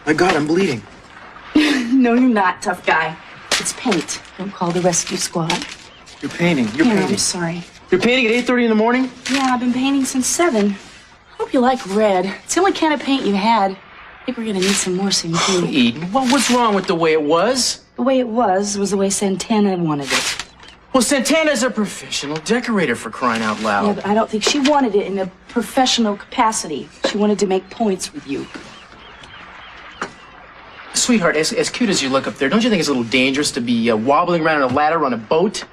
My God, I'm bleeding. No, you're not, tough guy. It's paint. Don't call the rescue squad. You're painting. You're Yeah, painting. I'm sorry. You're painting at 8:30 in the morning? Yeah, I've been painting since 7. Hope you like red. It's the only kind of paint you had. I think we're gonna need some more soon, too. Eden, what's wrong with the way it was? The way it was the way Santana wanted it. Well, Santana's a professional decorator, for crying out loud. Yeah, but I don't think she wanted it in a professional capacity. She wanted to make points with you. Sweetheart, as cute as you look up there, don't you think it's a little dangerous to be wobbling around on a ladder on a boat?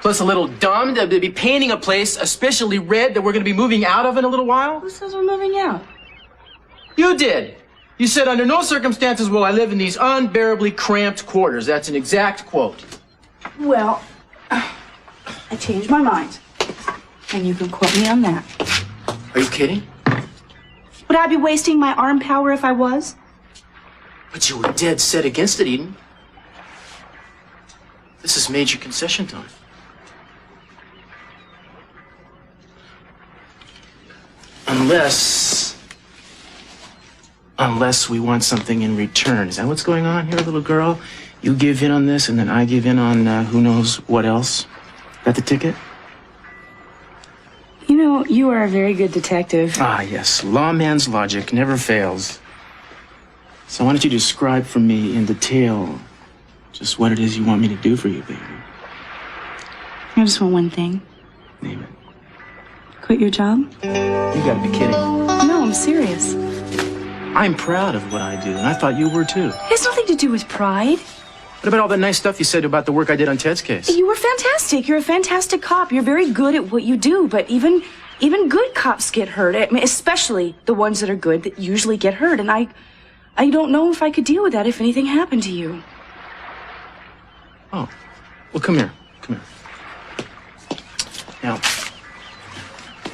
Plus a little dumb to be painting a place, especially red, that we're going to be moving out of in a little while? Who says we're moving out? You did. You said, under no circumstances will I live in these unbearably cramped quarters. That's an exact quote. Well, I changed my mind. And you can quote me on that. Are you kidding? Would I be wasting my arm power if I was? But you were dead set against it, Eden. This is major concession time. Unless we want something in return. Is that what's going on here, little girl? You give in on this, and then I give in on who knows what else? Got the ticket? You know, you are a very good detective. Ah, yes. Lawman's logic never fails. So why don't you describe for me in detail just what it is you want me to do for you, baby? I just want one thing. Name it. Quit your job? You gotta be kidding. No, I'm serious. I'm proud of what I do, and I thought you were too. It has nothing to do with pride. What about all that nice stuff you said about the work I did on Ted's case? You were fantastic. You're a fantastic cop. You're very good at what you do, but even good cops get hurt. I mean, especially the ones that are good that usually get hurt, and I don't know if I could deal with that if anything happened to you. Oh. Well, come here. Come here. Now,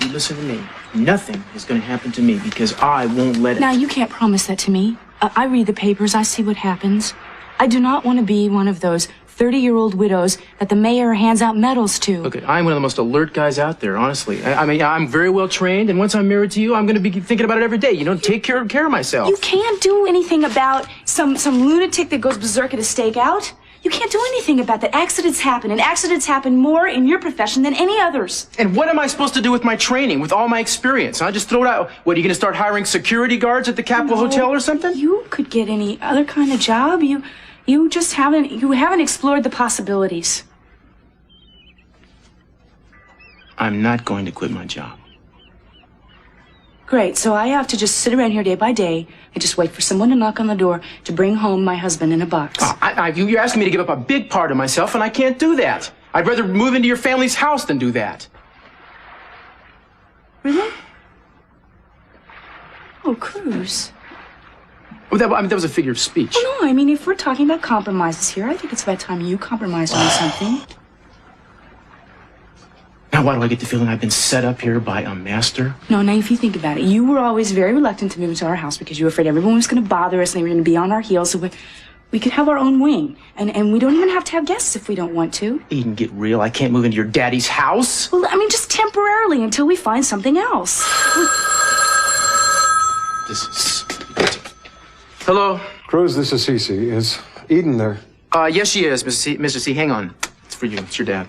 you listen to me. Nothing is going to happen to me because I won't let it. Now, you can't promise that to me. I read the papers. I see what happens. I do not want to be one of those 30-year-old widows that the mayor hands out medals to. Look, I'm one of the most alert guys out there, honestly. I mean, I'm very well trained, and once I'm married to you, I'm going to be thinking about it every day. You know, take care of myself. You can't do anything about some lunatic that goes berserk at a stakeout. You can't do anything about that. Accidents happen, and accidents happen more in your profession than any others. And what am I supposed to do with my training, with all my experience? Huh? Just throw it out. What, are you going to start hiring security guards at the Capitol Hotel or something? You could get any other kind of job. You just haven't explored the possibilities. I'm not going to quit my job. Great, so I have to just sit around here day by day and just wait for someone to knock on the door to bring home my husband in a box. You're asking me to give up a big part of myself, and I can't do that. I'd rather move into your family's house than do that. Really? Oh, Cruz. Well, that was a figure of speech. Oh, no, I mean, if we're talking about compromises here, I think it's about time you compromised on something. Now, why do I get the feeling I've been set up here by a master? No, now, if you think about it, you were always very reluctant to move into our house because you were afraid everyone was going to bother us and they were going to be on our heels, so we could have our own wing. And we don't even have to have guests if we don't want to. Eden, get real. I can't move into your daddy's house. Well, I mean, just temporarily until we find something else. This is... Hello? Cruz, this is Cece. Is Eden there? Yes, she is, Mr. C. Hang on. It's for you. It's your dad.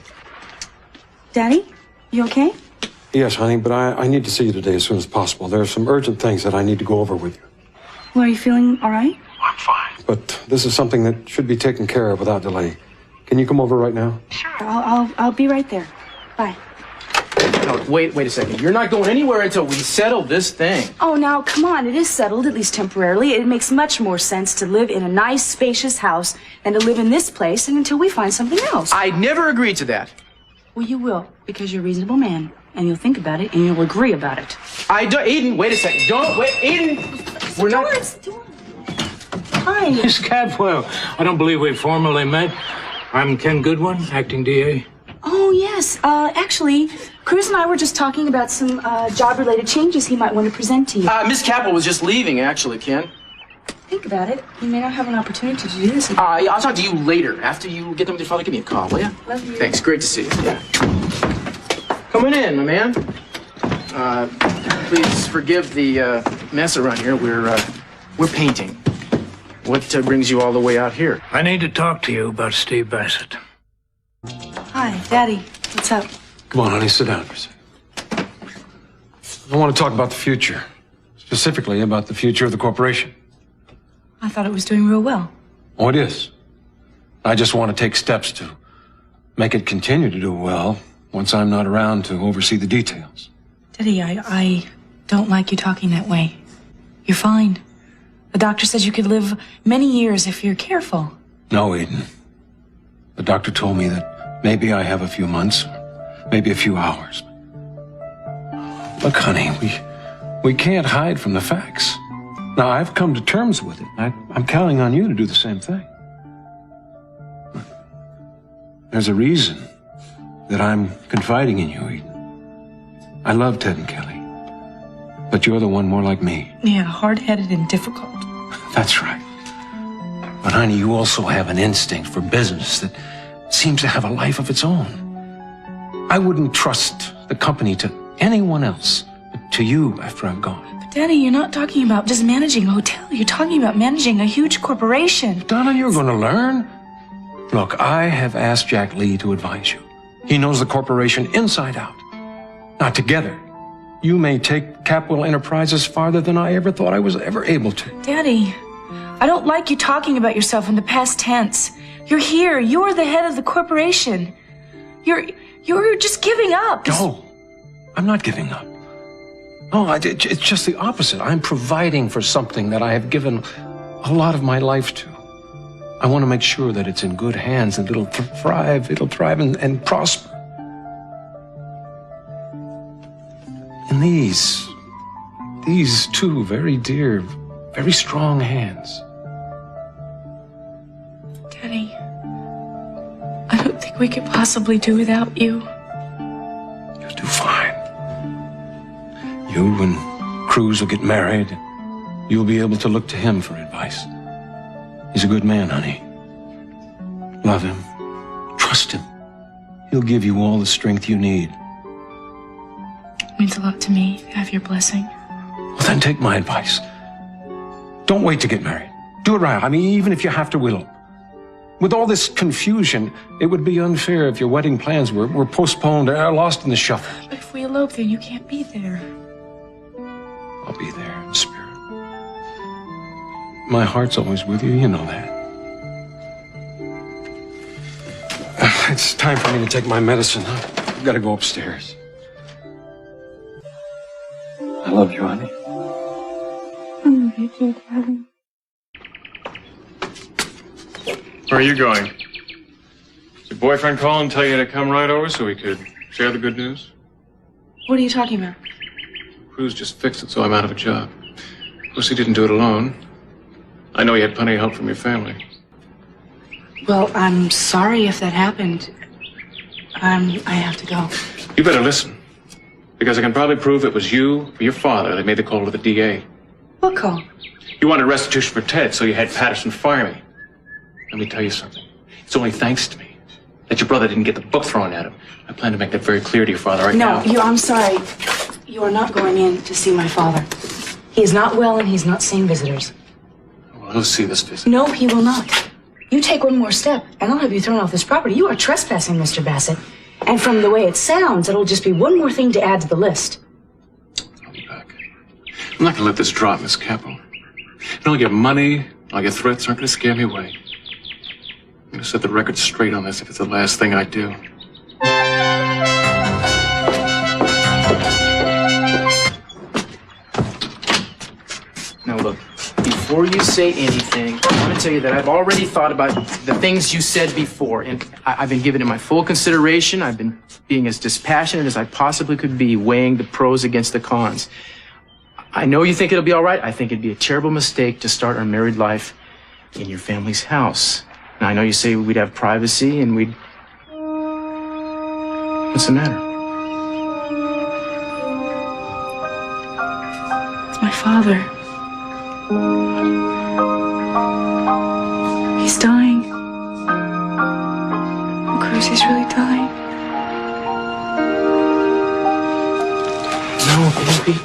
Daddy, you okay? Yes, honey, but I need to see you today as soon as possible. There are some urgent things that I need to go over with you. Well, are you feeling all right? I'm fine. But this is something that should be taken care of without delay. Can you come over right now? Sure. I'll be right there. Bye. No, wait a second. You're not going anywhere until we settle this thing. Oh, now, come on. It is settled, at least temporarily. It makes much more sense to live in a nice, spacious house than to live in this place and until we find something else. I never agreed to that. Well, you will, because you're a reasonable man, and you'll think about it, and you'll agree about it. Eden, wait a second. Don't, wait, Eden! We're not... Hi. Miss Cadwell, I don't believe we formally met. I'm Ken Goodwin, acting DA. Oh, yes. Actually, Cruz and I were just talking about some job-related changes he might want to present to you. Miss Capel was just leaving, actually, Ken. Think about it. You may not have an opportunity to do this. Yeah, I'll talk to you later. After you get them with your father, give me a call, will you? Love you. Thanks. Great to see you. Yeah. Coming in, my man. Please forgive the mess around here. We're painting. What brings you all the way out here? I need to talk to you about Steve Bassett. Hi, Daddy. What's up? Come on, honey, sit down for a second. I want to talk about the future, specifically about the future of the corporation. I thought it was doing real well. Oh, it is. I just want to take steps to make it continue to do well once I'm not around to oversee the details. Daddy, I don't like you talking that way. You're fine. The doctor says you could live many years if you're careful. No, Eden. The doctor told me that maybe I have a few months, maybe a few hours. Look, honey, we can't hide from the facts. Now, I've come to terms with it. I'm counting on you to do the same thing. There's a reason that I'm confiding in you, Eden. I love Ted and Kelly, but you're the one more like me. Yeah, hard-headed and difficult. That's right. But honey, you also have an instinct for business that seems to have a life of its own. I wouldn't trust the company to anyone else but to you after I'm gone. But Daddy, you're not talking about just managing a hotel. You're talking about managing a huge corporation. Donna, you're going to learn. Look, I have asked Jack Lee to advise you. He knows the corporation inside out. Now, together, you may take Capitol Enterprises farther than I ever thought I was ever able to. Daddy, I don't like you talking about yourself in the past tense. You're here. You're the head of the corporation. You're just giving up. No, I'm not giving up. No, it's just the opposite. I'm providing for something that I have given a lot of my life to. I want to make sure that it's in good hands and it'll thrive and prosper. And these two very dear, very strong hands. Daddy, I don't think we could possibly do without you. You'll do fine. You and Cruz will get married. You'll be able to look to him for advice. He's a good man, honey. Love him. Trust him. He'll give you all the strength you need. It means a lot to me to have your blessing. Well, then take my advice. Don't wait to get married. Do it right. I mean, even if you have to elope. With all this confusion, it would be unfair if your wedding plans were postponed or lost in the shuffle. But if we elope, then you can't be there. I'll be there in spirit. My heart's always with you, you know that. It's time for me to take my medicine. I've got to go upstairs. I love you, honey. I love you too, Daddy. Where are you going? Did your boyfriend call and tell you to come right over so we could share the good news? What are you talking about? Cruz just fixed it so I'm out of a job. Of course, he didn't do it alone. I know you had plenty of help from your family. Well, I'm sorry if that happened. I have to go. You better listen, because I can probably prove it was you or your father that made the call to the DA. What call? You wanted restitution for Ted, so you had Patterson fire me. Let me tell you something. It's only thanks to me that your brother didn't get the book thrown at him. I plan to make that very clear to your father right now. No, I'm sorry. You are not going in to see my father. He is not well and he's not seeing visitors. Well, he'll see this visit. No, he will not. You take one more step, and I'll have you thrown off this property. You are trespassing, Mr. Bassett. And from the way it sounds, it'll just be one more thing to add to the list. I'll be back. I'm not going to let this drop, Miss Capel. And all your money, all your threats aren't going to scare me away. I'm going to set the record straight on this if it's the last thing I do. Now look, before you say anything, I want to tell you that I've already thought about the things you said before, and I've been giving it my full consideration. I've been being as dispassionate as I possibly could be, weighing the pros against the cons. I know you think it'll be all right. I think it'd be a terrible mistake to start our married life in your family's house. Now, I know you say we'd have privacy and we'd... What's the matter? It's my father. He's dying. Oh, Cruz, he's really dying. No, baby.